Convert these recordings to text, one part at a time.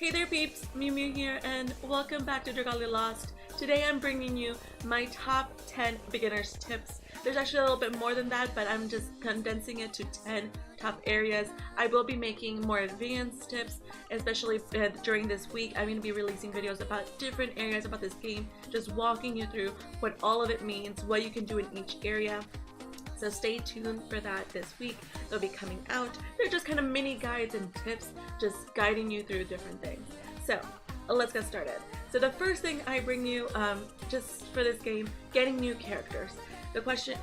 Hey there peeps, mewmew here and welcome back to Dragalia Lost. Today I'm bringing you my top 10 beginners tips. There's actually a little bit more than that, but I'm just condensing it to 10 top areas. I will be making more advanced tips, especially during this week. I'm going to be releasing videos about different areas about this game, just walking you through what all of it means, what you can do in each area. So stay tuned for that this week. They'll be coming out. They're just kind of mini guides and tips, just guiding you through different things. So let's get started. So the first thing I bring you, just for this game, getting new characters. The question,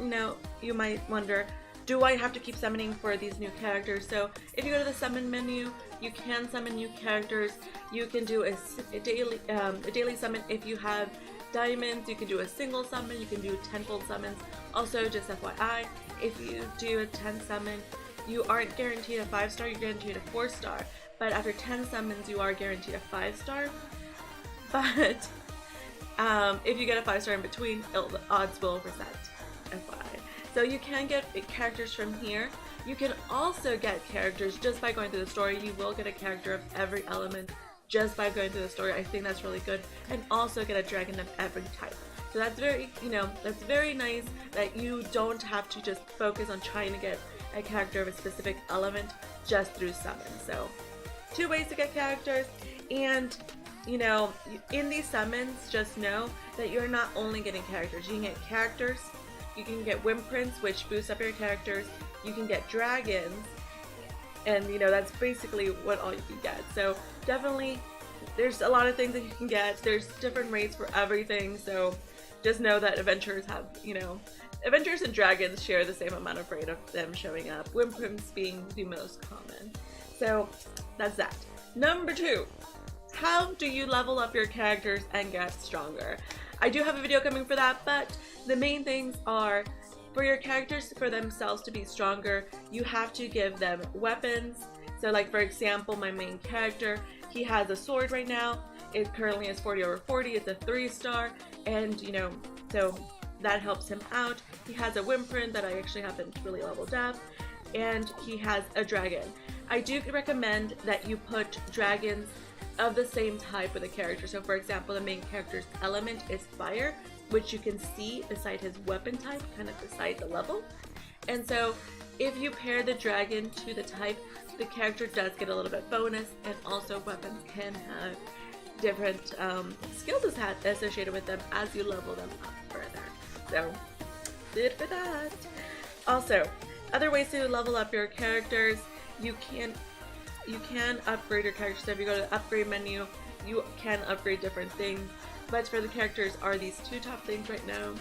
you might wonder, do I have to keep summoning for these new characters? So if you go to the summon menu, you can summon new characters. You can do a daily summon if you have diamonds. You can do a single summon, you can do 10-fold summons. Also, just FYI, if you do a 10 summon, you aren't guaranteed a 5-star, you're guaranteed a 4-star. But after 10 summons, you are guaranteed a 5-star. But if you get a 5-star in between, the odds will reset, FYI. So you can get characters from here. You can also get characters just by going through the story. You will get a character of every element just by going through the story. I think that's really good. And also get a dragon of every type. So that's very, that's very nice that you don't have to just focus on trying to get a character of a specific element just through summons. So 2 ways to get characters, and in these summons, just know that you're not only getting characters. You can get characters, you can get whimprints, which boosts up your characters, you can get dragons, and that's basically what all you can get. So definitely there's a lot of things that you can get. There's different rates for everything, so just know that adventurers have, adventurers and dragons share the same amount of rate of them showing up, whimprints being the most common. So that's that. Number 2, how do you level up your characters and get stronger? I do have a video coming for that, but the main things are, for your characters for themselves to be stronger, you have to give them weapons. So like for example, my main character, he has a sword right now. It currently is 40/40. It's a 3-star, and so that helps him out. He has a whimprint that I actually haven't really leveled up, and he has a dragon. I do recommend that you put dragons of the same type with a character. So for example, the main character's element is fire, which you can see beside his weapon type, kind of beside the level. And so if you pair the dragon to the type, the character does get a little bit bonus, and also weapons can have different skills associated with them as you level them up further. So good for that. Also, other ways to level up your characters, you can upgrade your characters. So if you go to the upgrade menu, you can upgrade different things, but for the characters are these 2 top things right now.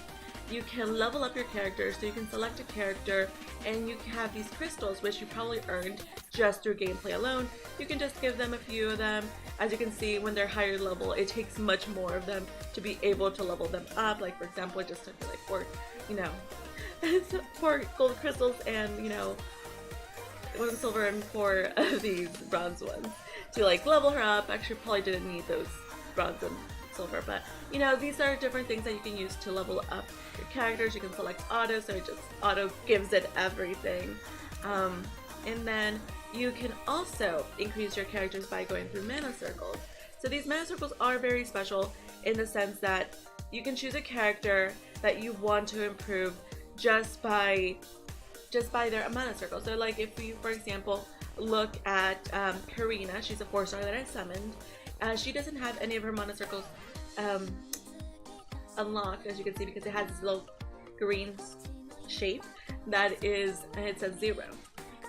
You can level up your characters, so you can select a character and you can have these crystals, which you probably earned just through gameplay alone. You can just give them a few of them. As you can see, when they're higher level, it takes much more of them to be able to level them up. Like for example, it just took me like 4 gold crystals and 1 silver and 4 of these bronze ones to like level her up. Actually, probably didn't need those bronze and silver, but these are different things that you can use to level up your characters. You can select auto, so it just auto gives it everything, and then you can also increase your characters by going through mana circles. So these mana circles are very special in the sense that you can choose a character that you want to improve just by their mana circle. So like if you, for example, look at Karina, she's a 4-star that I summoned. She doesn't have any of her mana circles unlocked, as you can see, because it has this little green shape that is, it says 0,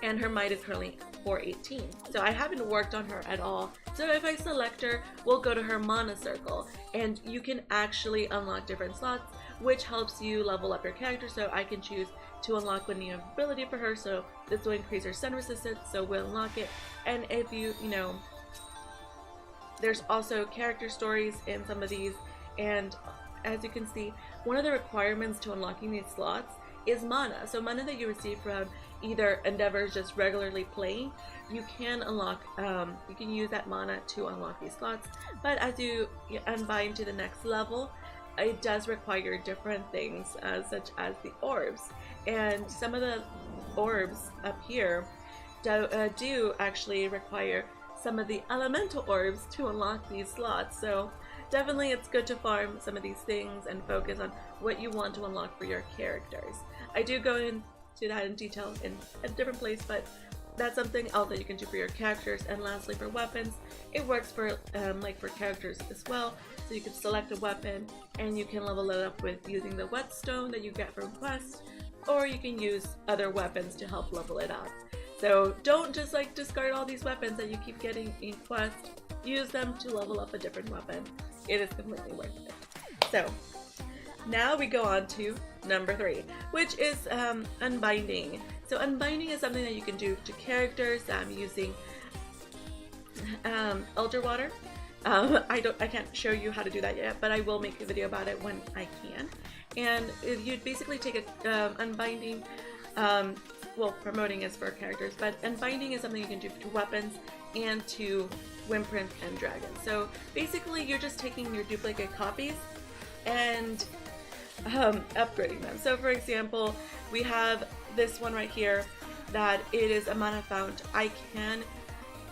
and her might is currently 418. So I haven't worked on her at all. So if I select her, we'll go to her mana circle, and you can actually unlock different slots, which helps you level up your character. So I can choose to unlock a new ability for her, so this will increase her stun resistance, so we'll unlock it. And if there's also character stories in some of these, and as you can see, one of the requirements to unlocking these slots is mana. So mana that you receive from either endeavors just regularly playing, you can unlock, you can use that mana to unlock these slots. But as you unbind to the next level, it does require different things, such as the orbs. And some of the orbs up here do actually require some of the elemental orbs to unlock these slots. So definitely it's good to farm some of these things and focus on what you want to unlock for your characters. I do go into that in detail in a different place, but that's something else that you can do for your characters. And lastly, for weapons, it works for like for characters as well. So you can select a weapon and you can level it up with using the whetstone that you get from quests, or you can use other weapons to help level it up. So don't just like discard all these weapons that you keep getting in quests. Use them to level up a different weapon. It is completely worth it. So now we go on to number 3, which is unbinding. So unbinding is something that you can do to characters using elder water. I can't show you how to do that yet, but I will make a video about it when I can. And you'd basically take a unbinding, well, promoting is for characters, but unbinding is something you can do to weapons and to Whimprint and dragons. So basically you're just taking your duplicate copies and upgrading them. So for example, we have this one right here that it is a mana fount. I can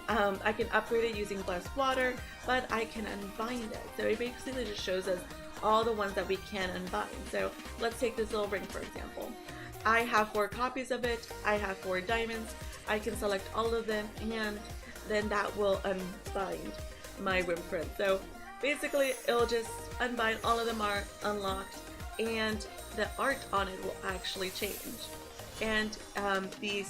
upgrade it using blessed water, but I can unbind it. So it basically just shows us all the ones that we can unbind. So let's take this little ring for example. I have 4 copies of it. I have 4 diamonds. I can select all of them, and then that will unbind my Whimprint. So basically it'll just unbind, all of them are unlocked, and the art on it will actually change. And the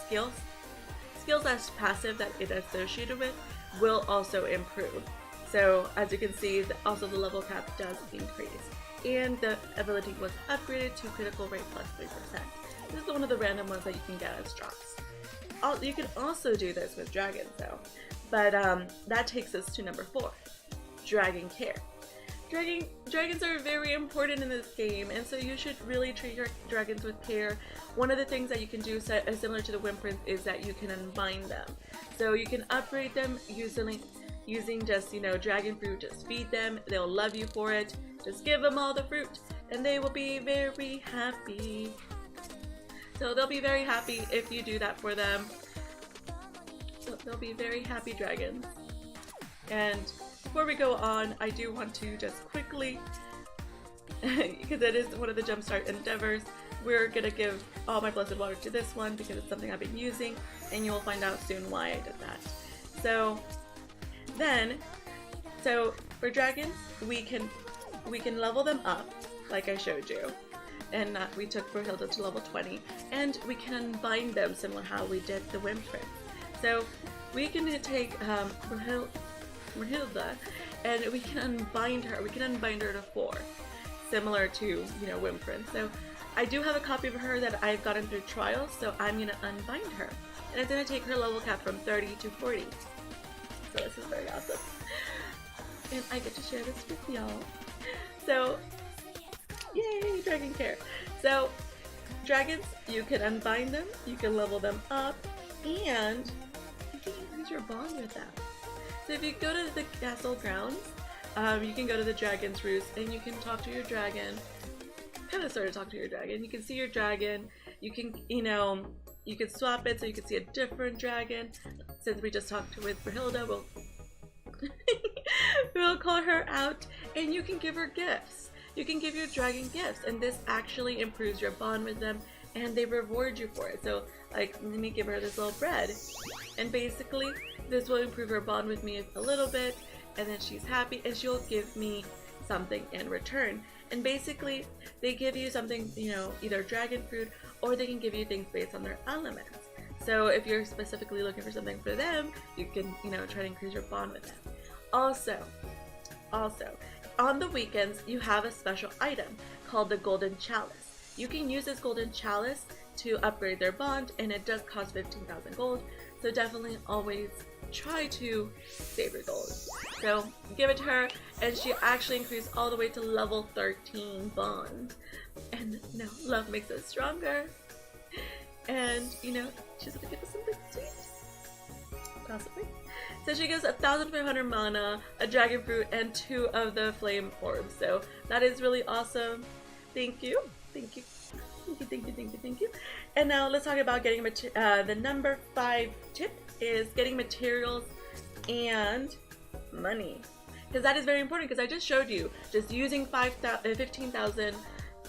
skills as passive that it is associated with will also improve. So as you can see, also the level cap does increase. And the ability was upgraded to critical rate plus 3%. This is one of the random ones that you can get as drops. You can also do this with dragons though, but that takes us to number 4, dragon care. Dragons are very important in this game, and so you should really treat your dragons with care. One of the things that you can do similar to the Whimprint is that you can unbind them. So you can upgrade them using just, you know, dragon fruit. Just feed them, they'll love you for it. Just give them all the fruit and they will be very happy. So they'll be very happy if you do that for them. So they'll be very happy dragons. And before we go on, I do want to just quickly, because it is one of the jumpstart endeavors, we're gonna give all my blessed water to this one because it's something I've been using, and you will find out soon why I did that. So for dragons, we can level them up like I showed you, and we took Brunhilde to level 20, and we can unbind them similar how we did the Whimprint. So we can take Brunhilde and we can unbind her. We can unbind her to 4, similar to, you know, Whimprint. So I do have a copy of her that I've gotten through trials, so I'm gonna unbind her, and it's gonna take her level cap from 30 to 40. So this is very awesome, and I get to share this with y'all. So yay, dragon care. So dragons, you can unbind them, you can level them up, and you can increase your bond with them. So if you go to the castle grounds, you can go to the dragon's roost and you can talk to your dragon. Kind of sort of talk to your dragon. You can see your dragon. You can, you know, you can swap it so you can see a different dragon. Since we just talked with Brunhilde, we'll call her out, and you can give her gifts. You can give your dragon gifts, and this actually improves your bond with them, and they reward you for it. So like, let me give her this little bread, and basically this will improve her bond with me a little bit, and then she's happy and she'll give me something in return. And basically they give you something, you know, either dragon fruit, or they can give you things based on their elements. So if you're specifically looking for something for them, you can, you know, try to increase your bond with them. Also, on the weekends, you have a special item called the Golden Chalice. You can use this Golden Chalice to upgrade their bond, and it does cost 15,000 gold. So definitely always try to save your gold. So give it to her, and she actually increased all the way to level 13 bond. And you know, love makes us stronger. And you know, she's gonna give us something sweet, possibly. So she gives 1,500 mana, a dragon fruit, and 2 of the flame orbs. So that is really awesome. Thank you. Thank you. Thank you, thank you, thank you, thank you. And now let's talk about getting the number 5 tip, is getting materials and money, because that is very important, because I just showed you just using 15,000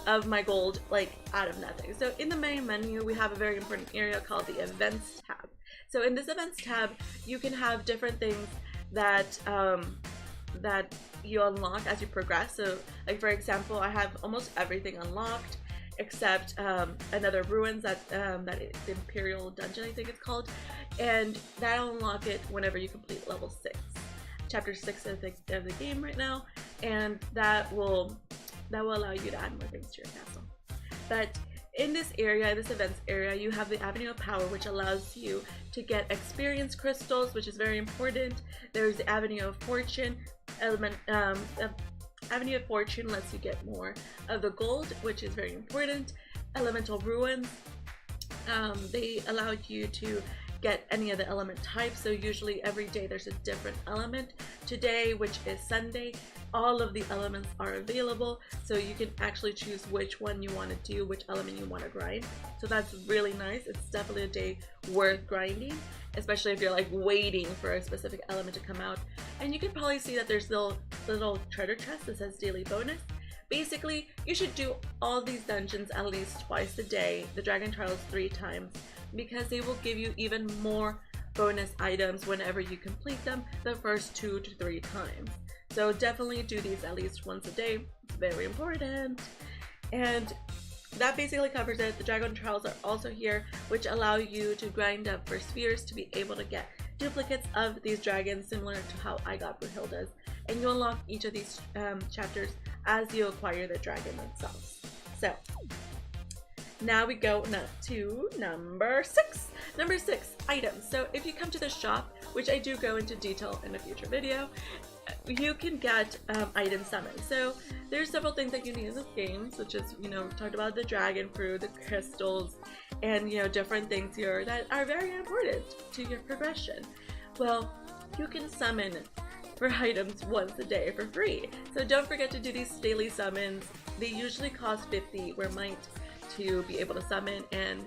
of my gold like out of nothing. So in the main menu we have a very important area called the events tab. So in this events tab you can have different things that that you unlock as you progress. So like for example, I have almost everything unlocked except another ruins that is Imperial Dungeon, I think it's called, and that'll unlock it whenever you complete level 6, chapter 6 of the game right now, and that will allow you to add more things to your castle. But in this area, this events area, you have the Avenue of Power, which allows you to get experience crystals, which is very important. There's the Avenue of Fortune. Avenue of Fortune lets you get more of the gold, which is very important. Elemental Ruins, they allow you to get any of the element types. So usually every day there's a different element. Today, which is Sunday, all of the elements are available, so you can actually choose which one you want to do, which element you want to grind. So that's really nice. It's definitely a day worth grinding, especially if you're like waiting for a specific element to come out. And you can probably see that there's little treasure chest that says daily bonus. Basically, you should do all these dungeons at least twice a day, the Dragon Trials 3 times, because they will give you even more bonus items whenever you complete them the first 2 to 3 times. So definitely do these at least once a day. It's very important. And that basically covers it. The Dragon Trials are also here, which allow you to grind up for spheres to be able to get duplicates of these dragons, similar to how I got Brunhilde's. And you unlock each of these chapters as you acquire the dragon themselves. So now we go to number 6. Number 6, items. So if you come to the shop, which I do go into detail in a future video, you can get item summons. So there's several things that you need in this game, such as, you know, we talked about the dragon fruit, the crystals, and, you know, different things here that are very important to your progression. Well, you can summon for items once a day for free. So don't forget to do these daily summons. They usually cost 50 Wehrmite to be able to summon, and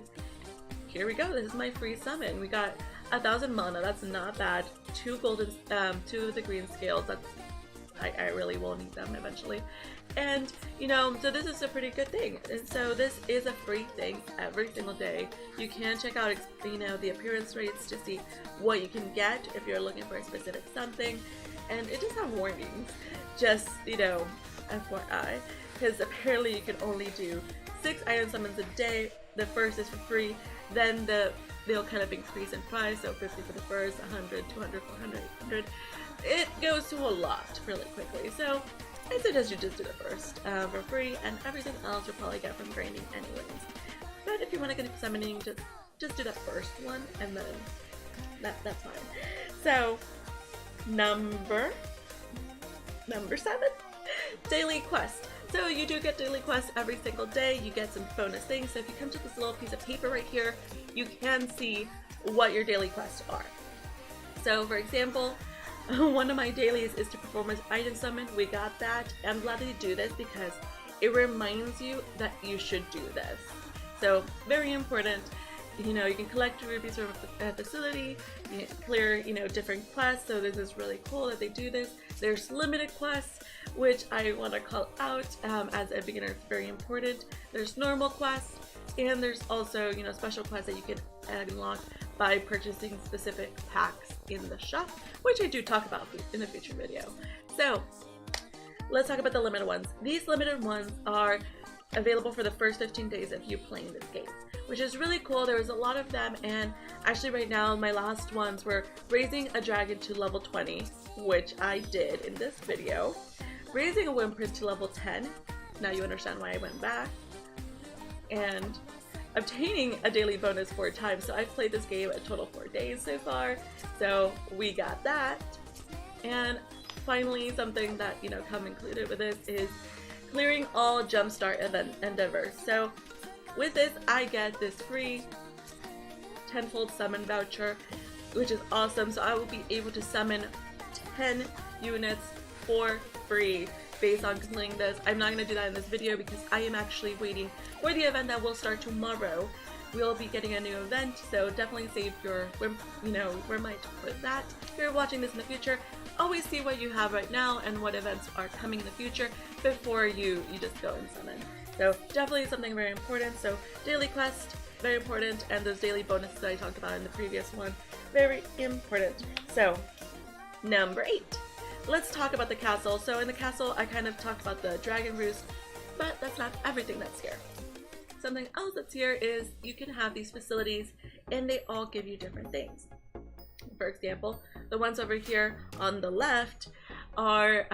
here we go. This is my free summon. We got 1,000 mana. That's not bad. 2 golden, 2 of the green scales. That's I really will need them eventually. And you know, so this is a pretty good thing. And so this is a free thing every single day. You can check out, you know, the appearance rates to see what you can get if you're looking for a specific something. And it does have warnings, just, you know, FYI, because apparently you can only do 6 item summons a day. The first is for free, then they'll kind of increase in price, so 50 for the first, 100, 200, 400, 800. It goes to a lot really quickly, so I suggest you just do the first for free, and everything else you'll probably get from grinding anyways. But if you want to get into summoning, just do that first one, and then that's fine. So number 7, daily quest. So you do get daily quests every single day. You get some bonus things. So if you come to this little piece of paper right here, you can see what your daily quests are. So for example, one of my dailies is to perform an item summon. We got that. I'm glad that you do this because it reminds you that you should do this. So very important. You know, you can collect rubies from a facility, you can clear, you know, different quests. So this is really cool that they do this. There's limited quests, which I want to call out as a beginner. It's very important. There's normal quests, and there's also, you know, special quests that you can unlock by purchasing specific packs in the shop, which I do talk about in a future video. So let's talk about the limited ones. These limited ones are available for the first 15 days of you playing this game, which is really cool. There was a lot of them, and actually right now my last ones were raising a dragon to level 20, which I did in this video, raising a Wimprint to level 10, now you understand why I went back, and obtaining a daily bonus 4 times. So I've played this game a total 4 days so far, so we got that. And finally, something that, you know, come included with this is clearing all jumpstart event endeavors. So with this, I get this free 10-fold summon voucher, which is awesome. So I will be able to summon 10 units for free based on completing this. I'm not going to do that in this video because I am actually waiting for the event that will start tomorrow we'll be getting a new event, so definitely save your, where might put that. If you're watching this in the future, always see what you have right now and what events are coming in the future before you just go and summon. So definitely something very important. So daily quest, very important, and those daily bonuses that I talked about in the previous one, very important. So number 8, let's talk about the castle. So in the castle, I kind of talked about the dragon roost, but that's not everything that's here. Something else that's here is you can have these facilities and they all give you different things. For example, the ones over here on the left are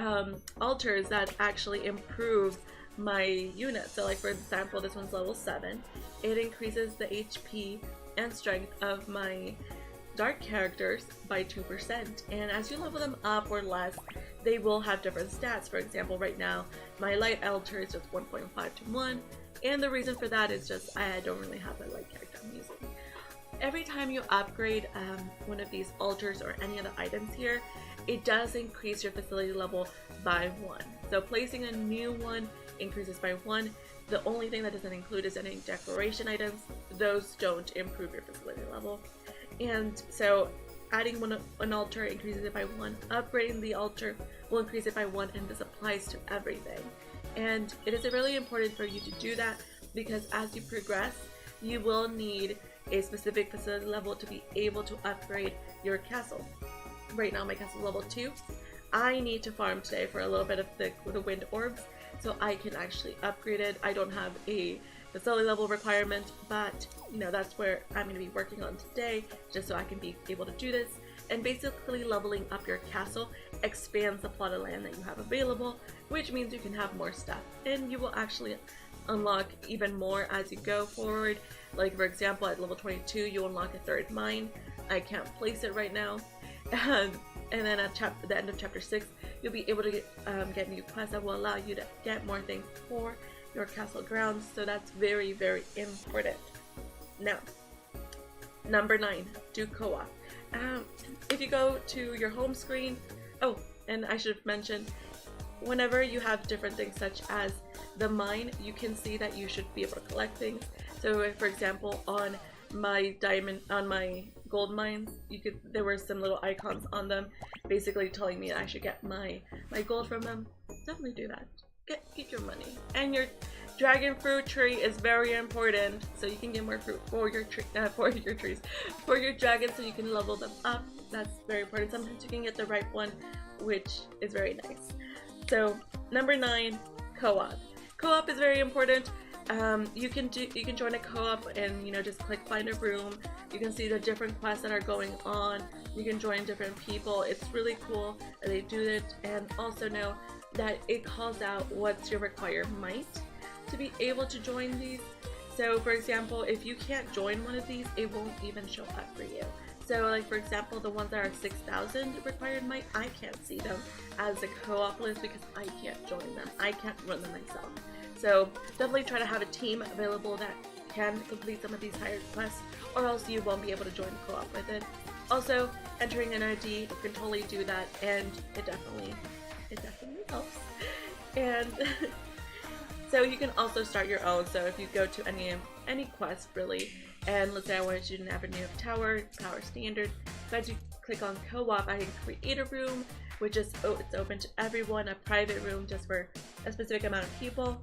altars that actually improve my unit. So like for example, this one's level 7. It increases the HP and strength of my dark characters by 2%, and as you level them up or less, they will have different stats. For example, right now my light altar is just 1.5 to 1, and the reason for that is just I don't really have a light character I'm using. Every time you upgrade one of these altars or any of the items here, it does increase your facility level by 1. So placing a new one increases by 1. The only thing that doesn't include is any decoration items. Those don't improve your facility level. And so adding an altar increases it by 1. Upgrading the altar will increase it by 1, and this applies to everything. And it is really important for you to do that because as you progress, you will need a specific facility level to be able to upgrade your castle. Right now my castle is level 2. I need to farm today for a little bit of the wind orbs so I can actually upgrade it. I don't have a facility level requirement, but that's where I'm going to be working on today, just so I can be able to do this. And basically leveling up your castle expands the plot of land that you have available, which means you can have more stuff, and you will actually unlock even more as you go forward. Like for example, at level 22 you unlock a 3rd mine. I can't place it right now. And then at the end of chapter 6 you'll be able to get new quests that will allow you to get more things for your castle grounds, so that's very, very important. Now, number 9, do co-op. If you go to your home screen, oh, and I should have mentioned, whenever you have different things such as the mine, you can see that you should be able to collect things. So if, for example, on my gold mines, there were some little icons on them basically telling me I should get my gold from them. Definitely do that. Get your money. And your dragon fruit tree is very important, so you can get more fruit for your dragons, so you can level them up. That's very important. Sometimes you can get the right one, which is very nice. So number 9, co-op. Co-op is very important. You can join a co-op and just click find a room. You can see the different quests that are going on. You can join different people. It's really cool that they do it, and also know that it calls out what's your required might to be able to join these. So for example, if you can't join one of these, it won't even show up for you. So like for example, the ones that are 6,000 required might, I can't see them as a co-op list because I can't join them. I can't run them myself. So definitely try to have a team available that can complete some of these higher quests, or else you won't be able to join co-op with it. Also, entering an ID, you can totally do that, and it definitely helps. And so you can also start your own. So if you go to any quest really, and let's say I wanted to do an avenue of power standard, if I do click on co-op, I can create a room, which is it's open to everyone, a private room just for a specific amount of people.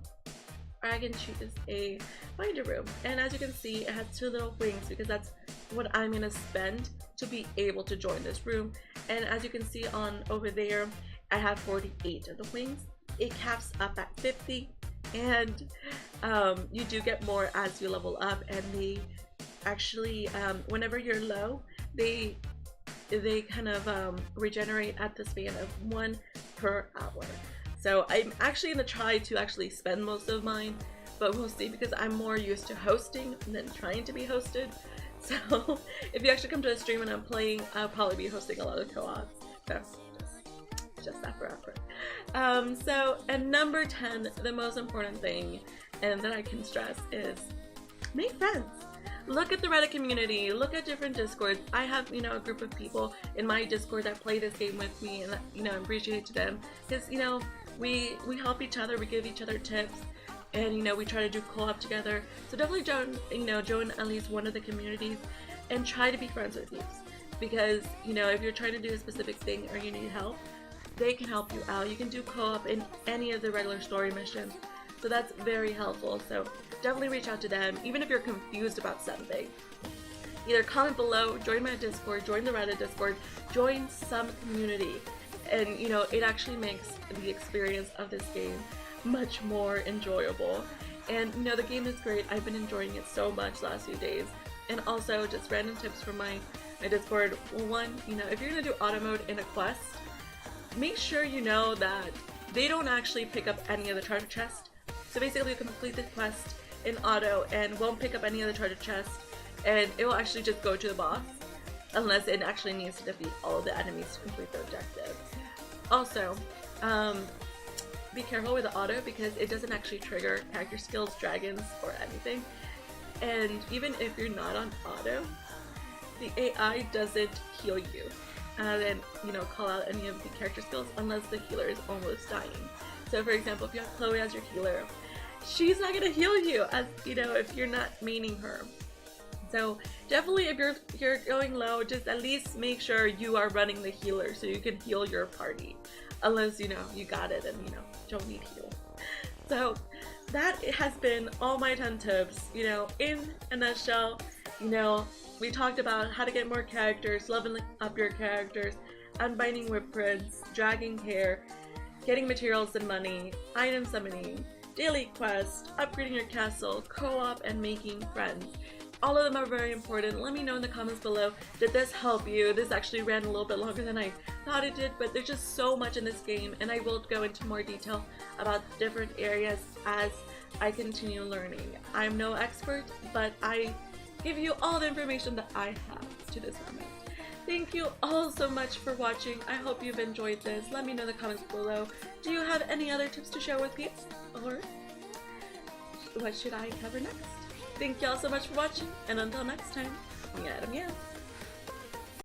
Or I can choose a find a room, and as you can see, it has 2 little wings because that's what I'm gonna spend to be able to join this room. And as you can see on over there, I have 48 of the wings. It caps up at 50, and you do get more as you level up, and they actually whenever you're low, they kind of regenerate at the span of 1 per hour. So I'm actually going to try to actually spend most of mine, but we'll see because I'm more used to hosting than trying to be hosted. So if you actually come to a stream and I'm playing, I'll probably be hosting a lot of co-ops. So just that for effort. And number 10, the most important thing and that I can stress is make friends. Look at the Reddit community, look at different discords. I have, a group of people in my Discord that play this game with me, and I appreciate to them because, we help each other, we give each other tips, and we try to do co-op together. So definitely join at least one of the communities and try to be friends with thieves, because if you're trying to do a specific thing or you need help, they can help you out. You can do co-op in any of the regular story missions, so that's very helpful. So definitely reach out to them, even if you're confused about something. Either comment below, join my Discord, join the Reddit Discord, join some community, and it actually makes the experience of this game much more enjoyable. And the game is great. I've been enjoying it so much the last few days. And also just random tips from my Discord. Well, one, if you're gonna do auto mode in a quest, make sure that they don't actually pick up any of the treasure chest. So basically you complete the quest in auto and won't pick up any of the treasure chest, and it will actually just go to the boss unless it actually needs to defeat all of the enemies to complete the objective. Also, be careful with the auto because it doesn't actually trigger character skills, dragons, or anything. And even if you're not on auto, the AI doesn't heal you and call out any of the character skills unless the healer is almost dying. So for example, if you have Chloe as your healer, she's not gonna heal you as if you're not maining her. So definitely if you're going low, just at least make sure you are running the healer so you can heal your party, unless you got it and don't need heal. So that has been all my 10 tips. In a nutshell, we talked about how to get more characters, leveling up your characters, unbinding whip prints, dragging hair, getting materials and money, item summoning, daily quests, upgrading your castle, co-op, and making friends. All of them are very important. Let me know in the comments below, did this help you? This actually ran a little bit longer than I thought it did, but there's just so much in this game, and I will go into more detail about different areas as I continue learning. I'm no expert, but I give you all the information that I have to this moment. Thank you all so much for watching. I hope you've enjoyed this. Let me know in the comments below. Do you have any other tips to share with me? Or what should I cover next? Thank y'all so much for watching, and until next time, meow.